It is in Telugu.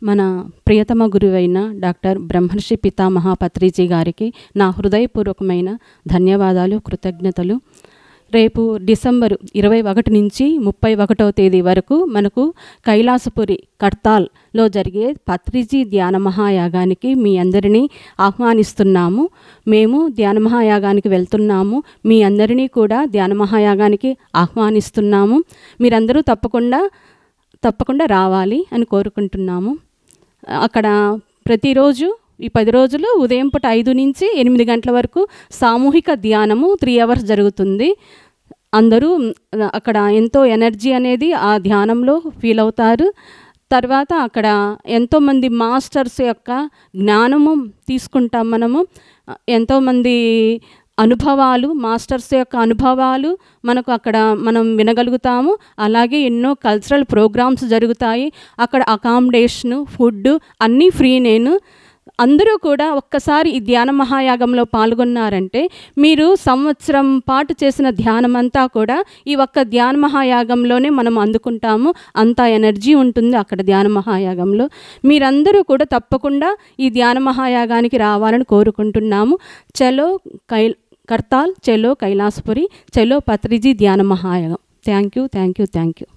మన ప్రియతమ గురువైన డాక్టర్ బ్రహ్మర్షి పితామహ పత్రిజీ గారికి నా హృదయపూర్వకమైన ధన్యవాదాలు, కృతజ్ఞతలు. రేపు డిసెంబరు 21 నుంచి 31వ తేదీ వరకు మనకు కైలాసపురి కడ్తాల్లో జరిగే పత్రిజీ ధ్యాన మహాయాగానికి మీ అందరినీ ఆహ్వానిస్తున్నాము. మేము ధ్యాన మహాయాగానికి వెళ్తున్నాము. మీ అందరినీ కూడా ధ్యాన మహాయాగానికి ఆహ్వానిస్తున్నాము. మీరందరూ తప్పకుండా రావాలి అని కోరుకుంటున్నాము. అక్కడ ప్రతిరోజు ఈ 10 రోజులు ఉదయం పూట 5 నుంచి 8 గంటల వరకు సామూహిక ధ్యానము 3 అవర్స్ జరుగుతుంది. అందరూ అక్కడ ఎంతో ఎనర్జీ అనేది ఆ ధ్యానంలో ఫీల్ అవుతారు. తర్వాత అక్కడ ఎంతోమంది మాస్టర్స్ యొక్క జ్ఞానము తీసుకుంటాం. మనము ఎంతోమంది అనుభవాలు, మాస్టర్స్ యొక్క అనుభవాలు మనకు అక్కడ మనం వినగలుగుతాము. అలాగే ఎన్నో కల్చరల్ ప్రోగ్రామ్స్ జరుగుతాయి. అక్కడ అకామిడేషను, ఫుడ్ అన్నీ ఫ్రీ. అందరూ కూడా ఒక్కసారి ఈ ధ్యాన మహాయాగంలో పాల్గొన్నారంటే మీరు సంవత్సరం పాటు చేసిన ధ్యానం అంతా కూడా ఈ ఒక్క ధ్యాన మహాయాగంలోనే మనం అందుకుంటాము. అంత ఎనర్జీ ఉంటుంది అక్కడ ధ్యాన మహాయాగంలో. మీరందరూ కూడా తప్పకుండా ఈ ధ్యాన మహాయాగానికి రావాలని కోరుకుంటున్నాము. చలో కడ్తాల్, చలో కైలాసపురి, చలో పత్రిజీ ధ్యాన మహాయాగం. Thank you.